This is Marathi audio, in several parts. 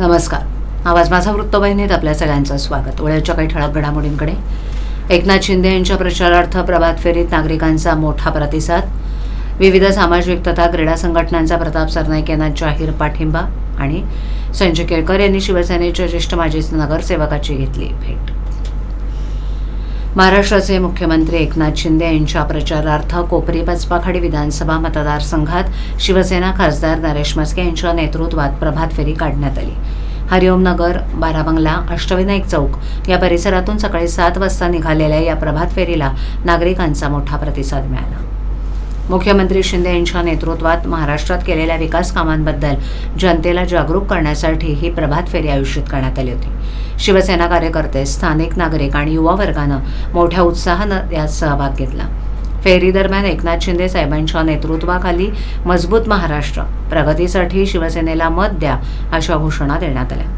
नमस्कार. आवाज माझा वृत्तवाहिनीत आपल्या सगळ्यांचं स्वागत. वेळेच्या काही ठळक घडामोडींकडे. एकनाथ शिंदे यांच्या प्रचारार्थ प्रभात फेरीत नागरिकांचा मोठा प्रतिसाद. विविध सामाजिक तथा क्रीडा संघटनांचा प्रताप सरनाईक यांना जाहीर पाठिंबा. आणि संजय केळकर यांनी शिवसेनेच्या ज्येष्ठ माजी नगरसेवकाची घेतली भेट. महाराष्ट्राचे मुख्यमंत्री एकनाथ शिंदे यांच्या प्रचारार्थ कोपरी पचपाखाडी विधानसभा मतदारसंघात शिवसेना खासदार नरेश म्हस्के यांच्या नेतृत्वात प्रभात फेरी काढण्यात आली. हरिओम नगर, बाराबंगला, अष्टविनायक चौक या परिसरातून सकाळी 7 वाजता निघालेल्या या प्रभात फेरीला नागरिकांचा मोठा प्रतिसाद मिळाला. मुख्यमंत्री शिंदे यांच्या नेतृत्वात महाराष्ट्रात केलेल्या विकास कामांबद्दल जनतेला जागरूक करण्यासाठी ही प्रभात फेरी आयोजित करण्यात आली होती. शिवसेना कार्यकर्ते, स्थानिक नागरिक आणि युवा वर्गानं मोठ्या उत्साहानं यात सहभाग घेतला. फेरी दरम्यान एकनाथ शिंदे साहेबांच्या नेतृत्वाखाली मजबूत महाराष्ट्र, प्रगतीसाठी शिवसेनेला मत द्या अशा घोषणा देण्यात आल्या.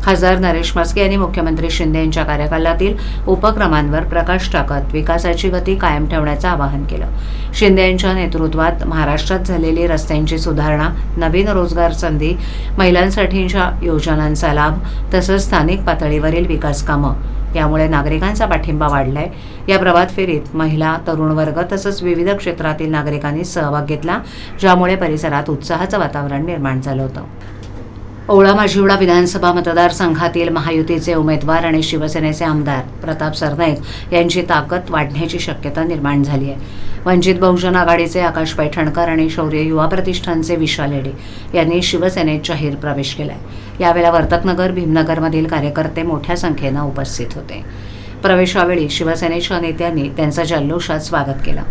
खासदार नरेश म्हस्के यांनी मुख्यमंत्री शिंदे यांच्या कार्यकालातील उपक्रमांवर प्रकाश टाकत विकासाची गती कायम ठेवण्याचं आवाहन केलं. शिंदे यांच्या नेतृत्वात महाराष्ट्रात झालेली रस्त्यांची सुधारणा, नवीन रोजगार संधी, महिलांसाठीच्या योजनांचा लाभ तसंच स्थानिक पातळीवरील विकास कामं यामुळे नागरिकांचा पाठिंबा वाढलाय. या प्रभात फेरीत महिला, तरुण वर्ग तसंच विविध क्षेत्रातील नागरिकांनी सहभाग घेतला, ज्यामुळे परिसरात उत्साहाचं वातावरण निर्माण झालं होतं. ओवळा माजिवडा विधानसभा मतदारसंघातील महायुतीचे उमेदवार आणि शिवसेनेचे आमदार प्रताप सरनाईक यांची ताकद वाढण्याची शक्यता निर्माण झाली आहे. वंचित बहुजन आघाडीचे आकाश पैठणकर आणि शौर्य युवा प्रतिष्ठानचे विशाल येडे यांनी शिवसेनेत जाहीर प्रवेश केलाय. यावेळेला वर्तकनगर, भीमनगरमधील कार्यकर्ते मोठ्या संख्येनं उपस्थित होते. प्रवेशावेळी शिवसेनेच्या नेत्यांनी त्यांचं जल्लोषात स्वागत केलं.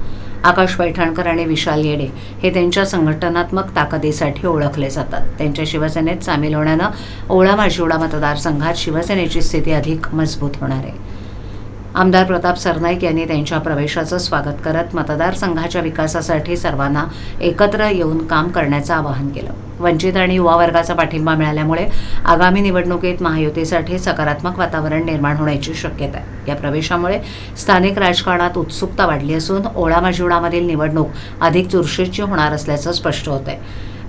आकाश पैठणकर आणि विशाल येडे हे त्यांच्या संघटनात्मक ताकदीसाठी ओळखले जातात. त्यांच्या शिवसेनेत सामील होण्यानं ओवळा माजिवडा मतदारसंघात शिवसेनेची स्थिती अधिक मजबूत होणार आहे. आमदार प्रताप सरनाईक यांनी त्यांच्या प्रवेशाचं स्वागत करत मतदारसंघाच्या विकासासाठी सर्वांना एकत्र येऊन काम करण्याचं आवाहन केलं. वंचित आणि युवा वर्गाचा पाठिंबा मिळाल्यामुळे आगामी निवडणुकीत महायुतीसाठी सकारात्मक वातावरण निर्माण होण्याची शक्यता आहे. या प्रवेशामुळे स्थानिक राजकारणात उत्सुकता वाढली असून ओवळा माजिवडामधील निवडणूक अधिक चुरशीची होणार असल्याचं स्पष्ट होत आहे.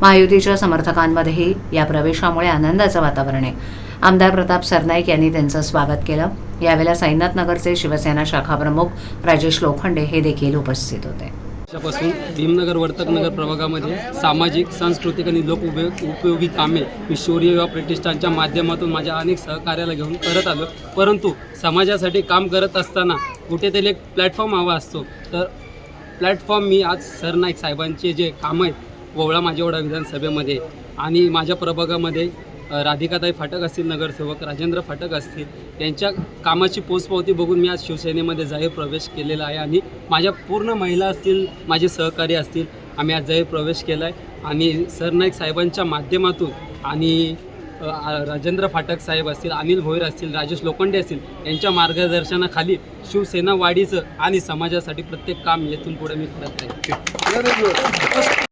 महायुतीच्या समर्थकांमध्येही या प्रवेशामुळे आनंदाचं वातावरण आहे. आमदार प्रताप सरनाईक यांनी त्यांचं स्वागत केलं. यावेळेला साईनाथ नगरचे शिवसेना शाखा प्रमुख राजेश लोखंडे हे देखील उपस्थित होते. पासून भीमनगर, वर्तकनगर प्रभागामध्ये सामाजिक, सांस्कृतिक आणि लोक उपयोगी कामे मी शौर्य युवा प्रतिष्ठानच्या माध्यमातून माझ्या अनेक सहकार्याला घेऊन करत आलो. परंतु समाजासाठी काम करत असताना कुठेतरी एक प्लॅटफॉर्म हवा असतो. तर प्लॅटफॉर्म मी आज सरनाईक साहेबांचे जे कामं आहेत ओवळा माजिवडा विधानसभेमध्ये आणि माझ्या प्रभागामध्ये राधिकाताई फाटक असतील, नगरसेवक राजेंद्र फाटक असतील, यांच्या कामाची पोचपावती बघून मी आज शिवसेनेमध्ये जाहीर प्रवेश केलेला आहे. आणि माझ्या पूर्ण महिला असतील, माझे सहकारी असतील, आम्ही आज जाहीर प्रवेश केला आहे. आणि सरनाईक साहेबांच्या माध्यमातून आणि राजेंद्र फाटक साहेब असतील, अनिल भोईर असतील, राजेश लोखंडे असतील, यांच्या मार्गदर्शनाखाली शिवसेना वाढीचं आणि समाजासाठी प्रत्येक काम येथून पुढे मी करत आहे.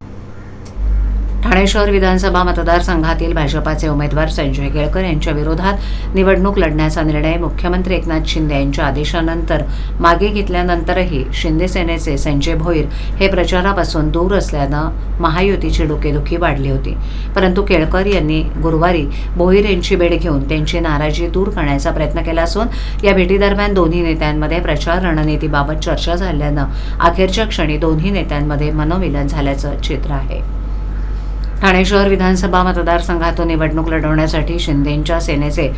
ठाणे शहर विधानसभा मतदारसंघातील भाजपाचे उमेदवार संजय केळकर यांच्या विरोधात निवडणूक लढण्याचा निर्णय मुख्यमंत्री एकनाथ शिंदे यांच्या आदेशानंतर मागे घेतल्यानंतरही शिंदे सेनेचे संजय भोईर हे प्रचारापासून दूर असल्यानं महायुतीची डोकेदुखी वाढली होती. परंतु केळकर यांनी गुरुवारी भोईर यांची भेट घेऊन त्यांची नाराजी दूर करण्याचा प्रयत्न केला असून या भेटीदरम्यान दोन्ही नेत्यांमध्ये प्रचार रणनीतीबाबत चर्चा झाल्यानं अखेरच्या क्षणी दोन्ही नेत्यांमध्ये मनोमिलन झाल्याचं चित्र आहे. ठाणे शहर विधानसभा मतदारसंघातून निवडणूक लढवण्यासाठी शिंदेंच्या सेनेचे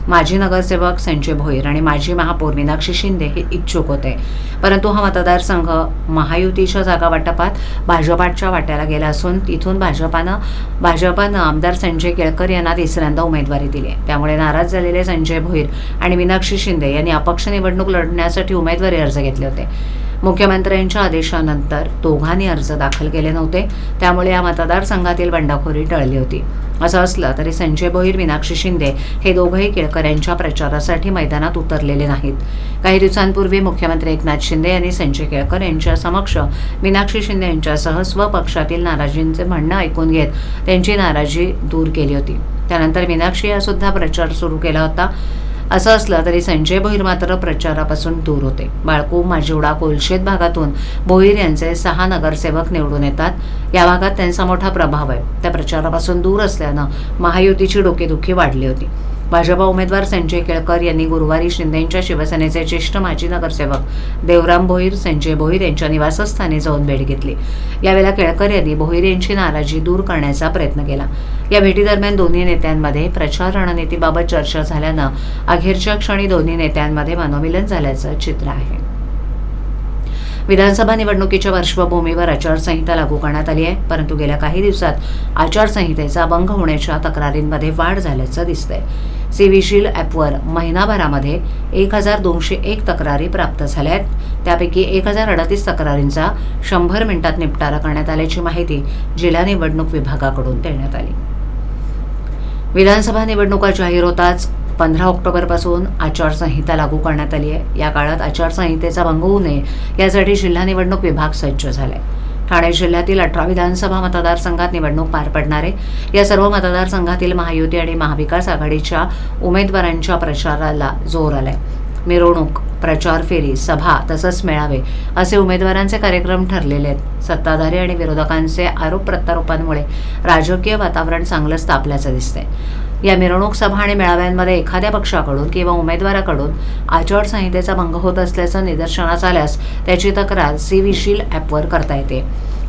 माजी नगरसेवक संजय भोईर आणि माजी महापौर मीनाक्षी शिंदे हे इच्छुक होते. परंतु हा मतदारसंघ महायुतीच्या जागा वाटपात भाजपाच्या वाट्याला गेला असून तिथून भाजपानं आमदार संजय केळकर यांना तिसऱ्यांदा उमेदवारी दिली. त्यामुळे नाराज झालेले संजय भोईर आणि मीनाक्षी शिंदे यांनी अपक्ष निवडणूक लढण्यासाठी उमेदवारी अर्ज घेतले होते. मुख्यमंत्र्यांच्या आदेशानंतर दोघांनी अर्ज दाखल केले नव्हते. त्यामुळे या मतदारसंघातील बंडखोरी टळली होती. असं असलं तरी संजय भोईर, मीनाक्षी शिंदे हे दोघंही केळकर यांच्या प्रचारासाठी मैदानात उतरलेले नाहीत. काही दिवसांपूर्वी मुख्यमंत्री एकनाथ शिंदे यांनी संजय केळकर यांच्या समक्ष मीनाक्षी शिंदे यांच्यासह स्वपक्षातील नाराजींचे म्हणणं ऐकून घेत त्यांची नाराजी दूर केली होती. त्यानंतर मीनाक्षी या सुद्धा प्रचार सुरू केला होता. असं असलं तरी संजय भोईर मात्र प्रचारापासून दूर होते. बाळकू, माजिवडा, कोलशेत भागातून भोईर यांचे 6 नगरसेवक निवडून येतात. या भागात त्यांचा मोठा प्रभाव आहे. त्या प्रचारापासून दूर असल्यानं महायुतीची डोकेदुखी वाढली होती. भाजपा उमेदवार संजय केळकर यांनी गुरुवारी शिंदेंच्या शिवसेनेचे ज्येष्ठ माजी नगरसेवक देवराम भोईर, संजय भोईर यांच्या निवासस्थानी जाऊन भेट घेतली. यावेळेला केळकर यांनी भोईर यांची नाराजी दूर करण्याचा प्रयत्न केला. या भेटीदरम्यान दोन्ही नेत्यांमध्ये प्रचार रणनीतीबाबत चर्चा झाल्यानं अखेरच्या क्षणी दोन्ही नेत्यांमध्ये मनोमिलन झाल्याचं चित्र आहे. विधानसभा निवडणुकीच्या पार्श्वभूमीवर आचारसंहिता लागू करण्यात आली आहे, परंतु गेल्या काही दिवसात आचारसंहितेचा भंग होण्याच्या तक्रारींमध्ये वाढ झाल्याचं दिसतंय. सी-विजिल ॲपवर महिनाभरामध्ये 1201 तक्रारी प्राप्त झाल्या आहेत. त्यापैकी 1038 तक्रारींचा 100 मिनिटात निपटारा करण्यात आल्याची माहिती जिल्हा निवडणूक विभागाकडून देण्यात आली. विधानसभा निवडणुका जाहीर होताच 15 ऑक्टोबरपासून आचारसंहिता लागू करण्यात आली आहे. या काळात आचारसंहितेचा भंग होऊ नये यासाठी जिल्हा निवडणूक विभाग सज्ज झालाय. ठाणे जिल्ह्यातील 18 विधानसभा मतदारसंघात निवडणूक पार पडणार आहे. या सर्व मतदारसंघातील महायुती आणि महाविकास आघाडीच्या उमेदवारांच्या प्रचाराला जोर आलाय. मिरवणूक, प्रचार फेरी, सभा तसंच मेळावे असे उमेदवारांचे कार्यक्रम ठरलेले आहेत. सत्ताधारी आणि विरोधकांचे आरोप प्रत्यारोपांमुळे राजकीय वातावरण चांगलंच तापल्याचं दिसतंय. या मिरवणूक, सभा आणि मेळाव्यांमध्ये एखाद्या पक्षाकडून किंवा उमेदवाराकडून आचारसंहितेचा भंग होत असल्याचं निदर्शनास आल्यास त्याची तक्रार सी-विजिल ॲपवर करता येते.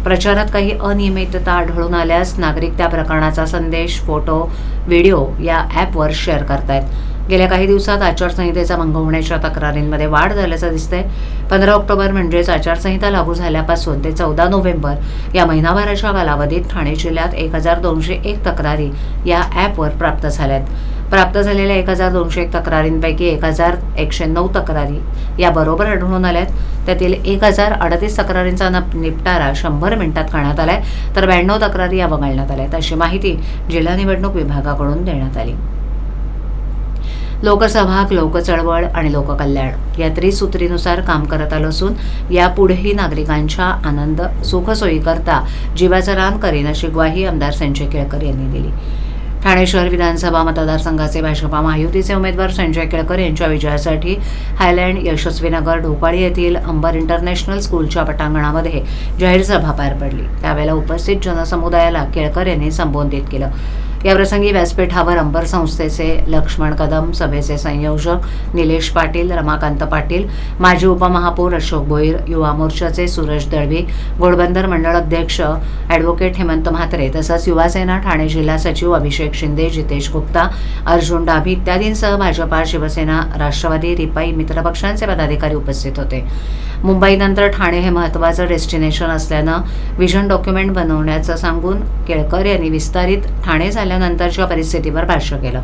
प्रचारात काही अनियमितता आढळून आल्यास नागरिक त्या प्रकरणाचा संदेश, फोटो, व्हिडिओ या ॲपवर शेअर करतायत. गेल्या काही दिवसात आचारसंहितेचा भंग होण्याच्या तक्रारींमध्ये वाढ झाल्याचं दिसतंय. 15 ऑक्टोबर म्हणजेच आचारसंहिता लागू झाल्यापासून ते 14 नोव्हेंबर या महिनाभराच्या कालावधीत ठाणे जिल्ह्यात 1201 तक्रारी या ॲपवर प्राप्त झाल्यात. प्राप्त झालेल्या 1201 तक्रारींपैकी 1109 तक्रारी या बरोबर आढळून आल्यात. त्यातील 1038 तक्रारींचा निपटारा 100 मिनिटात करण्यात आलाय, तर 92 तक्रारी या वगळण्यात आल्यात, अशी माहिती जिल्हा निवडणूक विभागाकडून देण्यात आली. लोकसहभाग, लोकचळवळ आणि लोककल्याण या त्रिसूत्रीनुसार काम करत आलो असून यापुढेही नागरिकांच्या आनंद सुखसोयीकरता जीवाचं रान करीन, अशी ग्वाही आमदार संजय केळकर यांनी दिली. ठाणे शहर विधानसभा मतदारसंघाचे भाजपा महायुतीचे उमेदवार संजय केळकर यांच्या विजयासाठी हायलँड, यशस्वीनगर, ढोकाळी येथील अंबर इंटरनॅशनल स्कूलच्या पटांगणामध्ये जाहीर सभा पार पडली. त्यावेळेला उपस्थित जनसमुदायाला केळकर यांनी संबोधित केलं. याप्रसंगी व्यासपीठावर अंबर संस्थेचे लक्ष्मण कदम, सभेचे संयोजक निलेश पाटील, रमाकांत पाटील, माजी उपमहापौर अशोक भोईर, युवा मोर्चाचे सूरज दळवी, घोडबंदर मंडळ अध्यक्ष ॲडव्होकेट हेमंत म्हात्रे तसंच युवासेना ठाणे जिल्हा सचिव अभिषेक शिंदे, जितेश गुप्ता, अर्जुन डाभी इत्यादींसह भाजपा, शिवसेना, राष्ट्रवादी, रिपाई मित्रपक्षांचे पदाधिकारी उपस्थित होते. मुंबईनंतर ठाणे हे महत्त्वाचं डेस्टिनेशन असल्यानं व्हिजन डॉक्युमेंट बनवण्याचं सांगून केळकर यांनी विस्तारित ठाणे झाल्यानंतरच्या परिस्थितीवर भाष्य केलं.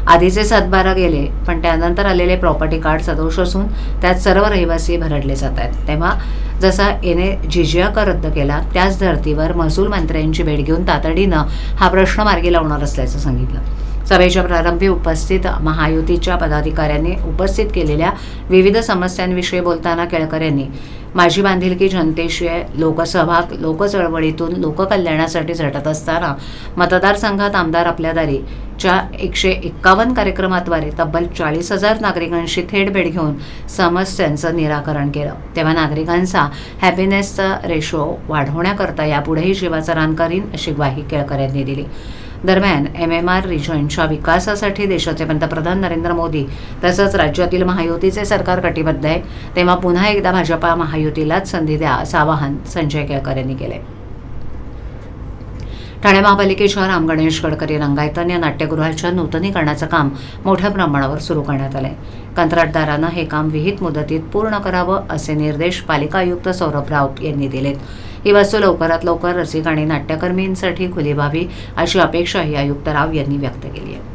आधीचे 7-12 गेले, पण त्यानंतर आलेले प्रॉपर्टी कार्ड सदोष असून त्यात सर्व रहिवासी भरडले जात आहेत. तेव्हा जसा येणे जिजिया कर रद्द केला, त्याच धर्तीवर महसूल मंत्र्यांची भेट घेऊन तातडीनं हा प्रश्न मार्गी लावणार असल्याचं सांगितलं. सभेच्या प्रारंभी उपस्थित महायुतीच्या पदाधिकाऱ्यांनी उपस्थित केलेल्या विविध समस्यांविषयी बोलताना केळकर यांनी माझी बांधिलकी जनतेशी आहे, लोकसहभाग, लोकचळवळीतून लोककल्याणासाठी झटत असताना मतदारसंघात आमदार आपल्या दारीच्या 151 कार्यक्रमाद्वारे तब्बल 40,000 नागरिकांशी थेट भेट घेऊन समस्यांचं निराकरण केलं. तेव्हा नागरिकांचा हॅपीनेसचा रेशो वाढवण्याकरता यापुढेही जीवाचं रान करीन, अशी ग्वाही केळकर यांनी दिली. दरम्यान MMR रिजनच्या विकासासाठी देशाचे पंतप्रधान नरेंद्र मोदी तसंच राज्यातील महायुतीचे सरकार कटिबद्ध आहे. तेव्हा पुन्हा एकदा भाजपा महायुतीलाच संधी द्या, असं आवाहन संजय केळकर यांनी केले. ठाणे महापालिकेच्या राम गणेश गडकरी रंगायतन या नाट्यगृहाच्या नूतनीकरणाचं काम मोठ्या प्रमाणावर सुरू करण्यात आलंय. कंत्राटदारानं हे काम विहित मुदतीत पूर्ण करावं, असे निर्देश पालिका आयुक्त सौरभ राऊत यांनी दिलेत. ही वस्तू लवकरात लवकर रसिक आणि नाट्यकर्मींसाठी खुली व्हावी, अशी अपेक्षाही आयुक्त राव यांनी व्यक्त केली आहे.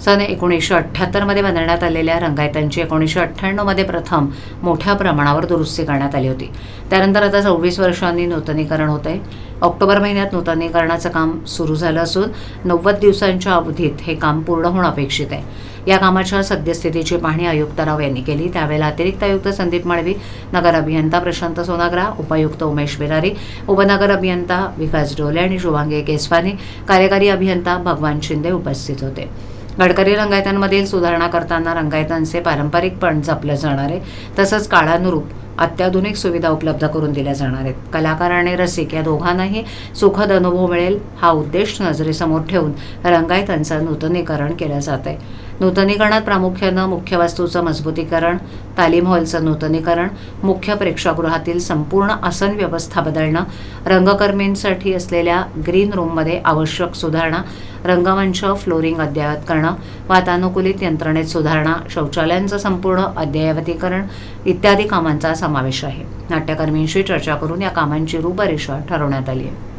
सन 1978 बांधण्यात आलेल्या रंगायतांची 1998 प्रथम मोठ्या प्रमाणावर दुरुस्ती करण्यात आली होती. त्यानंतर आता 26 वर्षांनी नूतनीकरण होत आहे. ऑक्टोबर महिन्यात नूतनीकरणाचं काम सुरू झालं असून 90 दिवसांच्या अवधीत हे काम पूर्ण होणं अपेक्षित आहे. या कामाच्या सद्यस्थितीची पाहणी आयुक्त राव यांनी केली. त्यावेळेला अतिरिक्त आयुक्त संदीप मळवी, नगर अभियंता प्रशांत सोनाग्रा, उपायुक्त उमेश बिरारी, उपनगर अभियंता विकास डोले आणि शुभांगी केसवानी, कार्यकारी अभियंता भगवान शिंदे उपस्थित होते. गडकरी रंगायतांमधील सुधारणा करताना रंगायतांचे पारंपरिकपण जपलं जाणार आहे, तसंच काळानुरूप अत्याधुनिक सुविधा उपलब्ध करून दिल्या जाणार आहेत. कलाकार आणि रसिक या दोघांनाही सुखद अनुभव मिळेल हा उद्देश नजरेसमोर ठेवून रंगायतांचं नूतनीकरण केलं जात आहे. नूतनीकरणात प्रामुख्यानं मुख्य वास्तूचं मजबूतीकरण, तालीम हॉलचं नूतनीकरण, मुख्य प्रेक्षागृहातील संपूर्ण आसन व्यवस्था बदलणं, रंगकर्मींसाठी असलेल्या ग्रीन रूममध्ये आवश्यक सुधारणा, रंगमंच फ्लोरिंग अद्ययावत करणं, वातानुकूलित यंत्रणेत सुधारणा, शौचालयांचं संपूर्ण अद्ययावतीकरण इत्यादी कामांचा समावेश आहे. नाट्यकर्मींशी चर्चा करून या कामांची रूपरेषा ठरवण्यात आली आहे.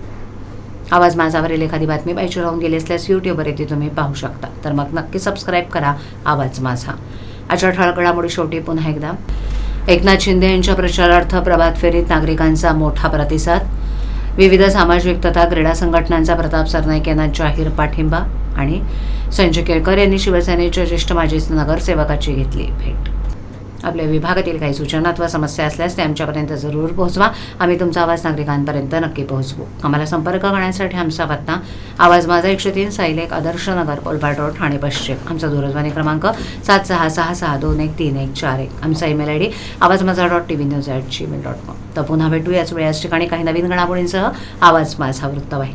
आवाज माझावरील एखादी बातमी पाहिजे राहून गेली असल्यास यूट्यूबवर येथे तुम्ही पाहू शकता, तर मग नक्की सबस्क्राईब करा आवाज माझा. आजच्या ठळक घडामोडी शेवटी पुन्हा एकदा. एकनाथ शिंदे यांच्या प्रचारार्थ प्रभात फेरीत नागरिकांचा मोठा प्रतिसाद. विविध सामाजिक तथा क्रीडा संघटनांचा प्रताप सरनाईक यांना जाहीर पाठिंबा. आणि संजय केळकर यांनी शिवसेनेच्या ज्येष्ठ माजी नगरसेवकाची घेतली भेट. आपल्या विभागातील काही सूचना अथवा समस्या असल्यास ते आमच्यापर्यंत जरूर पोहोचवा. आम्ही तुमचा आवाज नागरिकांपर्यंत नक्की पोहोचवू. आम्हाला संपर्क करण्यासाठी आमचा पत्ता आवाज माझा 103 सायलेक आदर्श नगर कोलपाट रोड ठाणे पश्चिम. आमचा दूरध्वनी क्रमांक 7666214141. आमचा ईमेल ID awazmaza.tvnews@gmail.com. तर पुन्हा भेटू याच वेळाच ठिकाणी काही नवीन घडामोडींसह. आवाज माझा वृत्तवाहिनी.